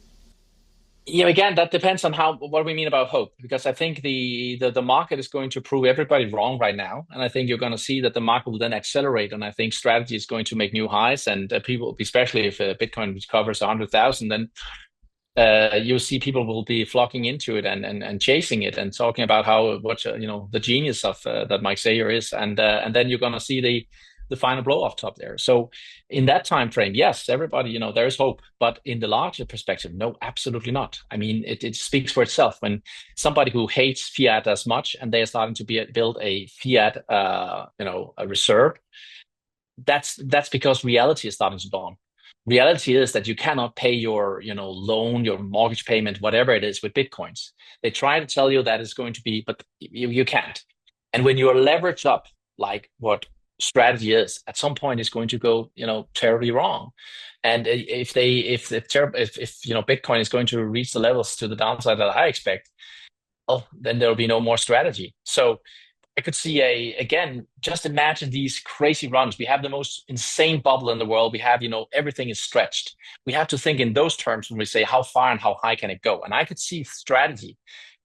Again, that depends on what we mean about hope, because I think the market is going to prove everybody wrong right now, and I think you're going to see that the market will then accelerate, and I think strategy is going to make new highs, and people, especially if Bitcoin recovers 100,000, then you'll see people will be flocking into it and chasing it and talking about the genius of that Mike Sayer is, and then you're going to see the final blow off top there. So in that time frame, yes, everybody, there is hope, but in the larger perspective, no, absolutely not. I mean, it speaks for itself when somebody who hates fiat as much and they are starting to build a fiat, a reserve. That's because reality is starting to dawn. Reality is that you cannot pay your, loan, your mortgage payment, whatever it is, with Bitcoins. They try to tell you that it's going to be, but you can't. And when you're leveraged up, like what strategy is, at some point is going to go terribly wrong. And if Bitcoin is going to reach the levels to the downside that I expect, well, then there will be no more strategy. So I could see again, just imagine these crazy runs. We have the most insane bubble in the world. We have, everything is stretched. We have to think in those terms when we say how far and how high can it go. And I could see strategy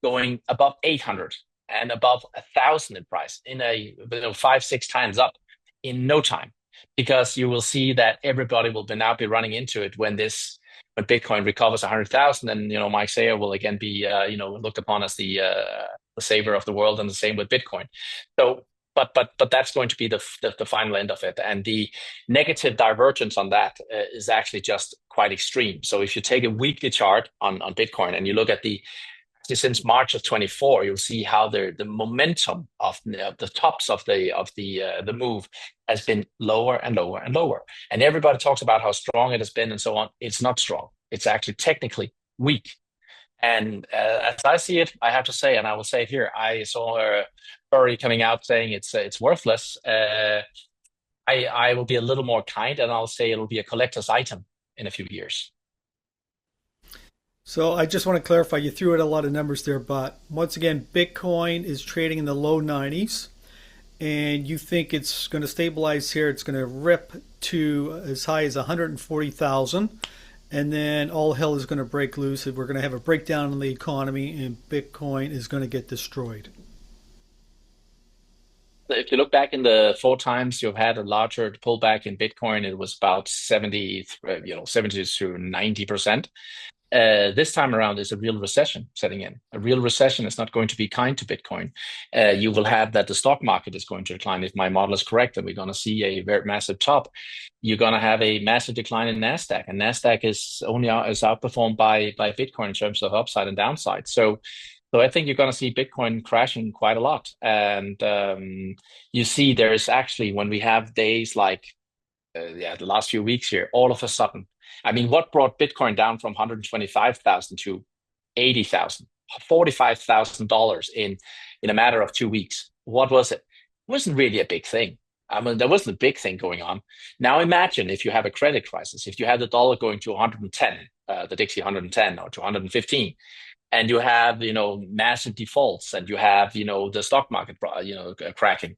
going above 800 and above 1,000 in price in 5-6 times up in no time, because you will see that everybody will now be running into it when Bitcoin recovers 100,000, and Mike Sayer will again be looked upon as the savior of the world, and the same with Bitcoin. So, but that's going to be the final end of it, and the negative divergence on that is actually just quite extreme. So if you take a weekly chart on Bitcoin and you look at since March of 24, you'll see how the momentum of the tops of the move has been lower and lower and lower. And everybody talks about how strong it has been and so on. It's not strong. It's actually technically weak. And as I see it, I have to say, and I will say it here, I saw Burry coming out saying it's worthless. I will be a little more kind, and I'll say it'll be a collector's item in a few years. So I just want to clarify, you threw out a lot of numbers there, but once again, Bitcoin is trading in the low 90s, and you think it's going to stabilize here. It's going to rip to as high as 140,000, and then all hell is going to break loose. We're going to have a breakdown in the economy, and Bitcoin is going to get destroyed. If you look back in the 4 times you've had a larger pullback in Bitcoin, it was about 70 to 90%. This time around, there's a real recession setting in. A real recession is not going to be kind to Bitcoin. You will have that the stock market is going to decline. If my model is correct, that we're going to see a very massive top. You're going to have a massive decline in Nasdaq, and Nasdaq is outperformed by Bitcoin in terms of upside and downside. So I think you're going to see Bitcoin crashing quite a lot. And you see, there is actually, when we have days like the last few weeks here, all of a sudden. I mean, what brought Bitcoin down from 125,000 to 80,000, $45,000 in a matter of 2 weeks? What was it? It wasn't really a big thing. I mean, there wasn't a big thing going on. Now imagine if you have a credit crisis, if you have the dollar going to 110, the Dixie 110 or to 115, and you have, massive defaults, and you have, the stock market, cracking.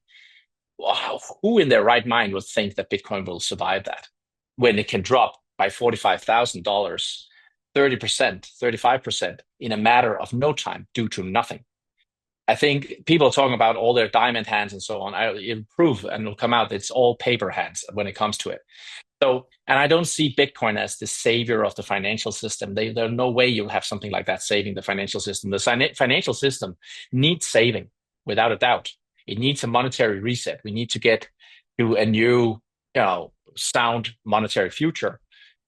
Wow, who in their right mind would think that Bitcoin will survive that when it can drop by $45,000 30%, 35% in a matter of no time due to nothing. I think people are talking about all their diamond hands and so on. It'll prove and it'll come out it's all paper hands when it comes to it. So, and I don't see Bitcoin as the savior of the financial system. There's no way you'll have something like that saving the financial system. The financial system needs saving, without a doubt. It needs a monetary reset. We need to get to a new, sound monetary future.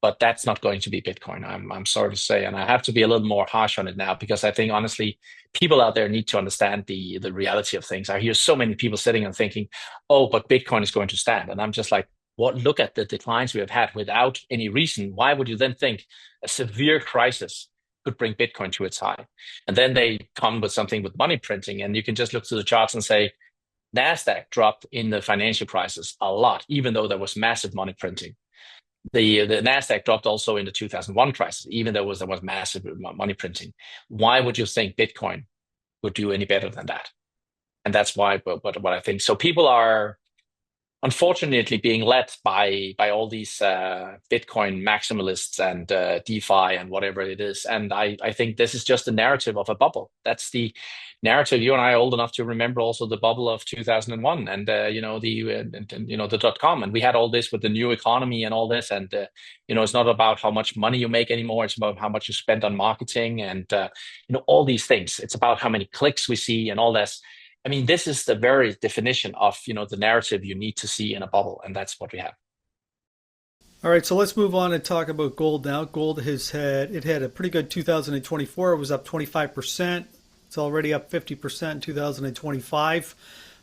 But that's not going to be Bitcoin. I'm sorry to say, and I have to be a little more harsh on it now because I think honestly, people out there need to understand the reality of things. I hear so many people sitting and thinking, "Oh, but Bitcoin is going to stand," and I'm just like, what? Look at the declines we have had without any reason. Why would you then think a severe crisis could bring Bitcoin to its high? And then they come with something with money printing, and you can just look to the charts and say, Nasdaq dropped in the financial crisis a lot, even though there was massive money printing. The Nasdaq dropped also in the 2001 crisis, even though there was massive money printing. Why would you think Bitcoin would do any better than that? And that's why, what I think. So people are unfortunately being led by all these Bitcoin maximalists and DeFi and whatever it is. And I think this is just the narrative of a bubble. That's the narrative. You and I are old enough to remember also the bubble of 2001 and the .com. And we had all this with the new economy and all this. And it's not about how much money you make anymore. It's about how much you spend on marketing and all these things. It's about how many clicks we see and all this. I mean, this is the very definition of, the narrative you need to see in a bubble, and that's what we have. All right, so let's move on and talk about gold now. Gold had a pretty good 2024. It was up 25%. It's already up 50% in 2025.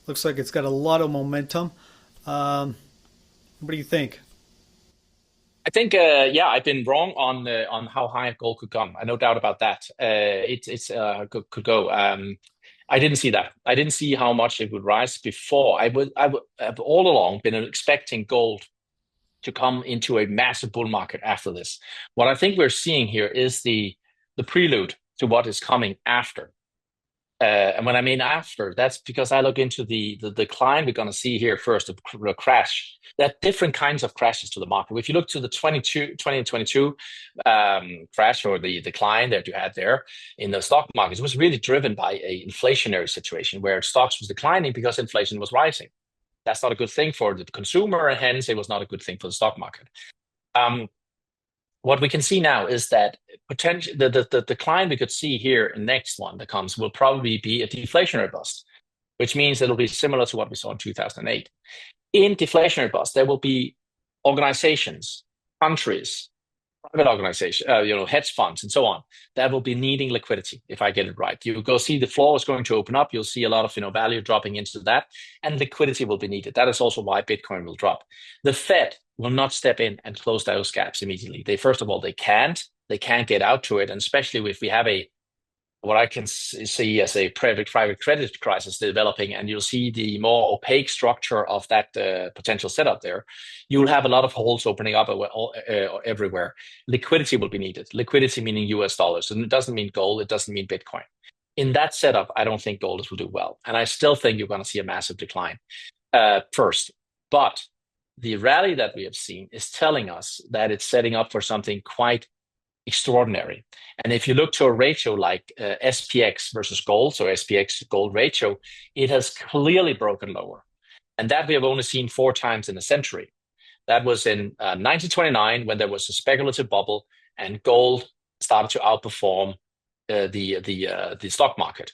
Looks like it's got a lot of momentum. What do you think? I think, I've been wrong on how high gold could come. No doubt about that. Could go. I didn't see that. I didn't see how much it would rise before. I would have all along been expecting gold to come into a massive bull market after this. What I think we're seeing here is the prelude to what is coming after. And when I mean after, that's because I look into the decline we're going to see here first, the crash. There are different kinds of crashes to the market. If you look to the 2022 crash or the decline that you had there in the stock market, it was really driven by an inflationary situation where stocks was declining because inflation was rising. That's not a good thing for the consumer, and hence it was not a good thing for the stock market. What we can see now is that the decline we could see here in the next one that comes will probably be a deflationary bust, which means it'll be similar to what we saw in 2008. In deflationary bust, there will be organizations, countries, private organizations, hedge funds, and so on, that will be needing liquidity, if I get it right. You go see the floor is going to open up. You'll see a lot of value dropping into that, and liquidity will be needed. That is also why Bitcoin will drop. The Fed will not step in and close those gaps immediately. They can't get out to it, and especially if we have what I can see as a private credit crisis developing, and you'll see the more opaque structure of that potential setup there, you'll have a lot of holes opening up everywhere. Liquidity will be needed. Liquidity meaning US dollars, and it doesn't mean gold, it doesn't mean Bitcoin. In that setup, I don't think gold will do well, and I still think you're going to see a massive decline first. But the rally that we have seen is telling us that it's setting up for something quite extraordinary. And if you look to a ratio like SPX versus gold, so SPX gold ratio, it has clearly broken lower. And that we have only seen 4 times in a century. That was in 1929 when there was a speculative bubble and gold started to outperform the stock market.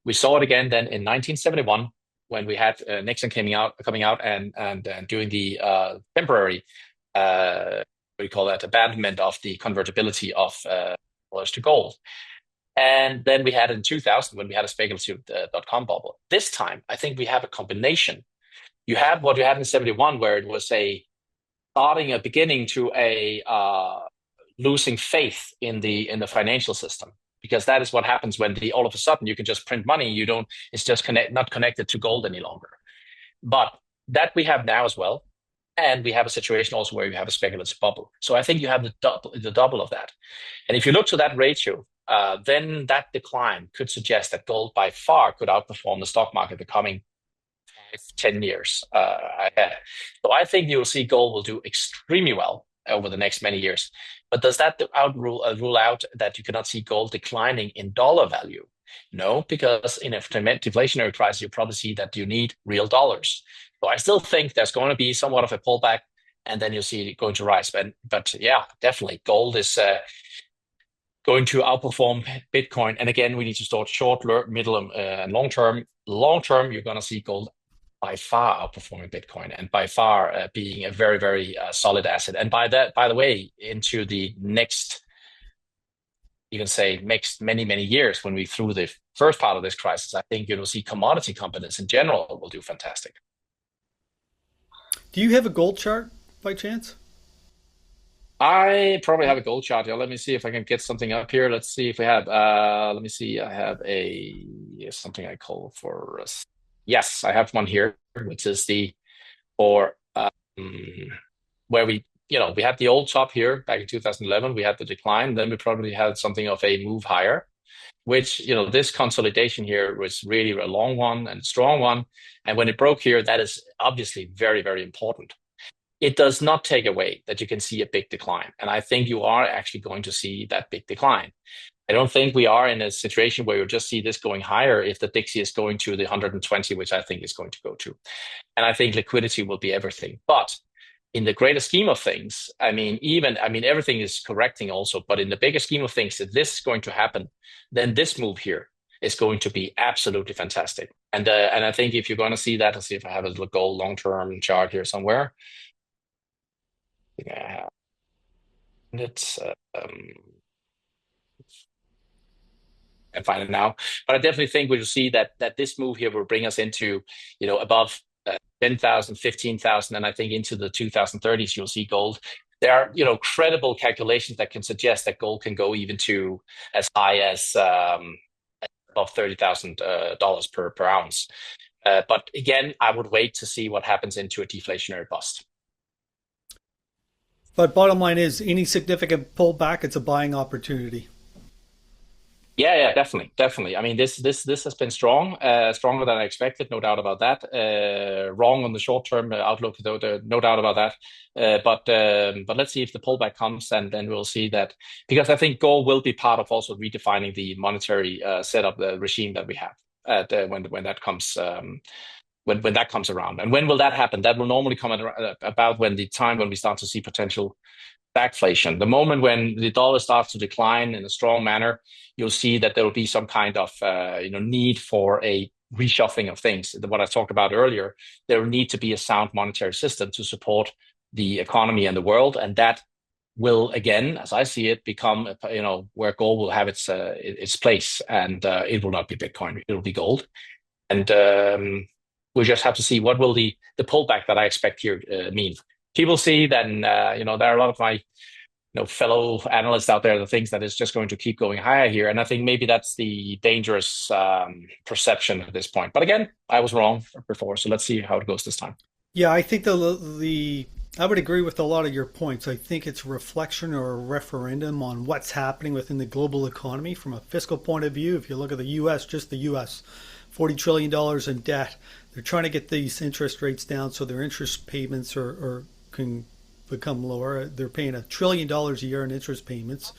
We saw it again then in 1971 when we had Nixon coming out and doing the temporary abandonment of the convertibility of dollars to gold. And then we had in 2000 when we had a speculative .com bubble. This time, I think we have a combination. You have what you had in 71, where it was a beginning to a losing faith in the financial system, because that is what happens when all of a sudden you can just print money. It's just not connected to gold any longer. But that we have now as well. And we have a situation also where you have a speculative bubble. So I think you have the double of that. And if you look to that ratio, then that decline could suggest that gold by far could outperform the stock market the coming 10 years ahead. So I think you'll see gold will do extremely well over the next many years. But does that rule out that you cannot see gold declining in dollar value? No, because in a deflationary crisis, you probably see that you need real dollars. So I still think there's going to be somewhat of a pullback, and then you'll see it going to rise. But yeah, definitely, gold is going to outperform Bitcoin. And again, we need to start short, middle, and long term. Long term, you're going to see gold by far outperforming Bitcoin, and by far being a very, very solid asset. And by the way, into the next, you can say, next many, many years, when we through the first part of this crisis, I think you'll see commodity companies in general will do fantastic. Do you have a gold chart by chance? I probably have a gold chart here. Let me see if I can get something up here. Let's see if we have. Let me see. I have something I call for. Yes, I have one here, which is or where we had the old top here back in 2011. We had the decline. Then we probably had something of a move higher, which, this consolidation here was really a long one and strong one. And when it broke here, that is obviously very, very important. It does not take away that you can see a big decline. And I think you are actually going to see that big decline. I don't think we are in a situation where you'll just see this going higher if the Dixie is going to the 120, which I think is going to go to. And I think liquidity will be everything. But in the greater scheme of things, everything is correcting also. But in the bigger scheme of things, if this is going to happen, then this move here is going to be absolutely fantastic. And I think if you're going to see that, let's see if I have a little gold long-term chart here somewhere. I think I have. And it's and find it now. But I definitely think we'll see that this move here will bring us into, above 10,000, 15,000, and I think into the 2030s, you'll see gold. There are, credible calculations that can suggest that gold can go even to as high as above $30,000 per ounce. But again, I would wait to see what happens into a deflationary bust. But bottom line is, any significant pullback, it's a buying opportunity. Yeah, definitely. I mean, this has been strong, stronger than I expected, no doubt about that. Wrong on the short-term outlook, though, no doubt about that. But let's see if the pullback comes, and then we'll see that, because I think gold will be part of also redefining the monetary setup, the regime that we have when that comes. When that comes around. And when will that happen? That will normally come about when we start to see potential stagflation. The moment when the dollar starts to decline in a strong manner, you'll see that there will be some kind of need for a reshuffling of things. What I talked about earlier, there will need to be a sound monetary system to support the economy and the world, and that will, again, as I see it, become where gold will have its place, and it will not be Bitcoin, it will be gold. And we just have to see what will the pullback that I expect here mean. People see then, there are a lot of my fellow analysts out there that thinks that it's just going to keep going higher here. And I think maybe that's the dangerous perception at this point. But again, I was wrong before. So let's see how it goes this time. Yeah, I think I would agree with a lot of your points. I think it's a reflection or a referendum on what's happening within the global economy from a fiscal point of view. If you look at the U.S., just the U.S., $40 trillion in debt. They're trying to get these interest rates down so their interest payments can become lower. They're paying $1 trillion a year in interest payments.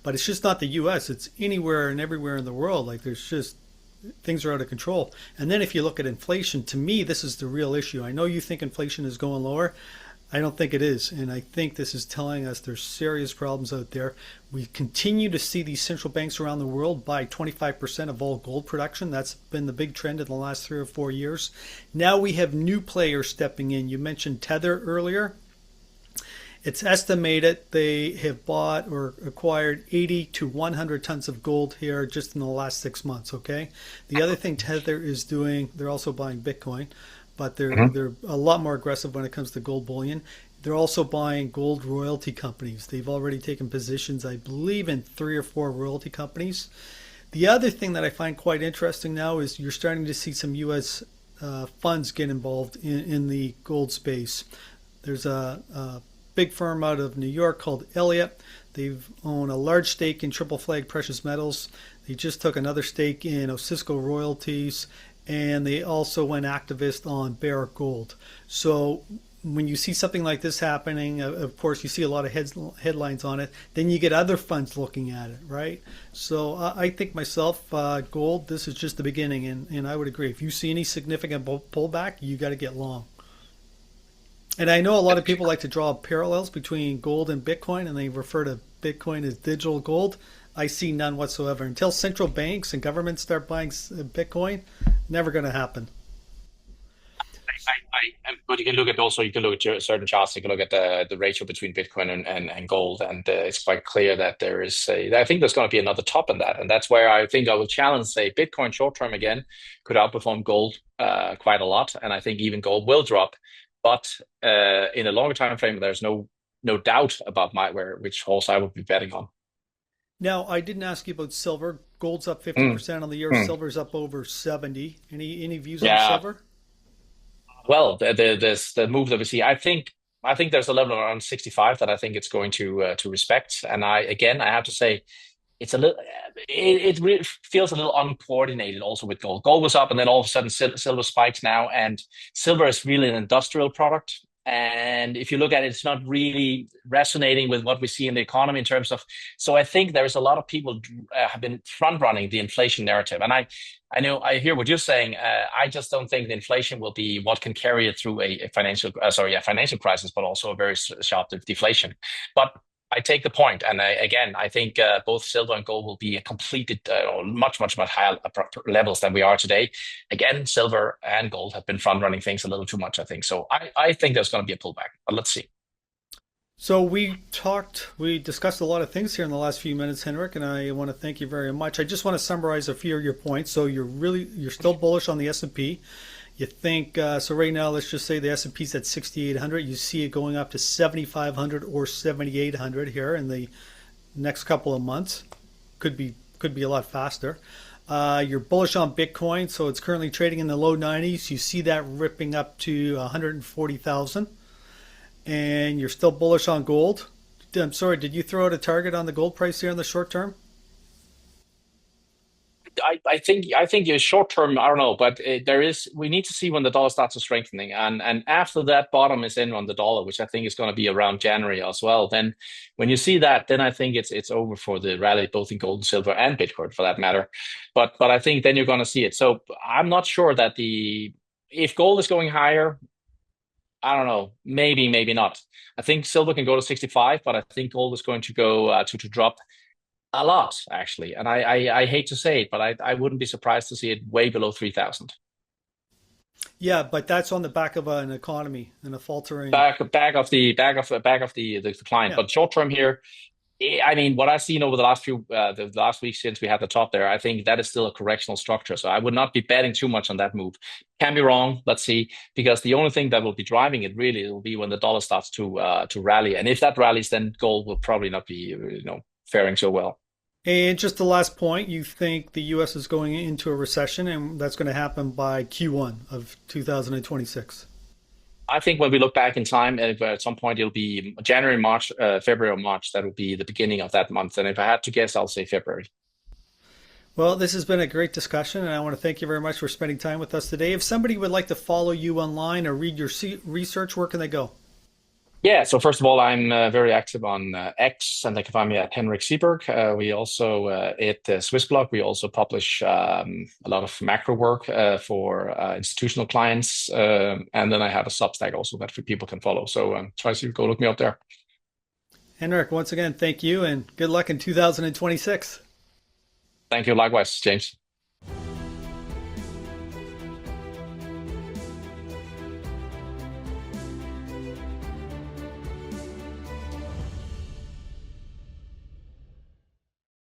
But it's just not the U.S. It's anywhere and everywhere in the world. Like, there's just, things are out of control. And then if you look at inflation, to me, this is the real issue. I know you think inflation is going lower. I don't think it is. And I think this is telling us there's serious problems out there. We continue to see these central banks around the world buy 25% of all gold production. That's been the big trend in the last 3 or 4 years. Now we have new players stepping in. You mentioned Tether earlier. It's estimated they have bought or acquired 80 to 100 tons of gold here just in the last 6 months, okay? The other thing Tether is doing, they're also buying Bitcoin, but they're a lot more aggressive when it comes to gold bullion. They're also buying gold royalty companies. They've already taken positions, I believe, in 3 or 4 royalty companies. The other thing that I find quite interesting now is you're starting to see some U.S. funds get involved in the gold space. There's a big firm out of New York called Elliott. They've owned a large stake in Triple Flag Precious Metals. They just took another stake in Osisko Royalties, and they also went activist on Barrick Gold. So when you see something like this happening, of course, you see a lot of headlines on it. Then you get other funds looking at it, right? So I think myself, gold, this is just the beginning. And I would agree. If you see any significant pullback, you got to get long. And I know a lot of people like to draw parallels between gold and Bitcoin, and they refer to Bitcoin as digital gold. I see none whatsoever. Until central banks and governments start buying Bitcoin, never going to happen. But you can look at certain charts. You can look at the ratio between Bitcoin and gold, and it's quite clear that there is I think there's going to be another top in that, and that's where I think I will challenge, say, Bitcoin short term again could outperform gold quite a lot, and I think even gold will drop, but in a longer time frame, there's no doubt about which horse I would be betting on. Now, I didn't ask you about silver. Gold's up Mm, 50% on the year. mm. Silver's up over 70. Any views on Yeah, silver? well, the move that we see, I think there's a level around 65 that I think it's going to respect, and I have to say it's a little it feels a little uncoordinated also with gold. Gold was up and then all of a sudden silver spikes now, and silver is really an industrial product. And if you look at it, it's not really resonating with what we see in the economy in terms of. So I think there is a lot of people have been front running the inflation narrative, and I know I hear what you're saying. I just don't think the inflation will be what can carry it through a financial crisis, but also a very sharp deflation. But I take the point, and again, I think both silver and gold will be a completed much higher levels than we are today. Again, silver and gold have been front running things a little too much, I think. So I think there's going to be a pullback, but let's see. So we discussed a lot of things here in the last few minutes, Henrik, and I want to thank you very much. I just want to summarize a few of your points. So you're still bullish on the S&P. You think so right now, let's just say the S&P's at 6,800. You see it going up to 7,500 or 7,800 here in the next couple of months. Could be a lot faster. You're bullish on Bitcoin, so it's currently trading in the low 90s. You see that ripping up to 140,000, and you're still bullish on gold. I'm sorry, did you throw out a target on the gold price here in the short term? I think your short term, I don't know, but we need to see when the dollar starts to strengthening, and after that bottom is in on the dollar, which I think is going to be around January as well. Then when you see that, then I think it's over for the rally, both in gold and silver and Bitcoin for that matter. But I think then you're going to see it. So I'm not sure that if gold is going higher, I don't know, maybe not. I think silver can go to 65, but I think gold is going to go to drop a lot, actually. And I hate to say it, but I wouldn't be surprised to see it way below 3,000. Yeah, but that's on the back of an economy and a faltering. Back of the decline. Yeah. But short term here, I mean, what I've seen over the last week since we had the top there, I think that is still a correctional structure. So I would not be betting too much on that move. Can be wrong. Let's see, because the only thing that will be driving it really will be when the dollar starts to rally, and if that rallies, then gold will probably not be faring so well. And just the last point, you think the U.S. is going into a recession, and that's going to happen by Q1 of 2026. I think when we look back in time, at some point it'll be January, March, February or March. That will be the beginning of that month. And if I had to guess, I'll say February. Well, this has been a great discussion, and I want to thank you very much for spending time with us today. If somebody would like to follow you online or read your research, where can they go? Yeah, so first of all, I'm very active on X, and they can find me at Henrik Zeberg. We also, at Swissblock, we also publish a lot of macro work for institutional clients. And then I have a Substack also that people can follow. So try to go look me up there. Henrik, once again, thank you, and good luck in 2026. Thank you. Likewise, James.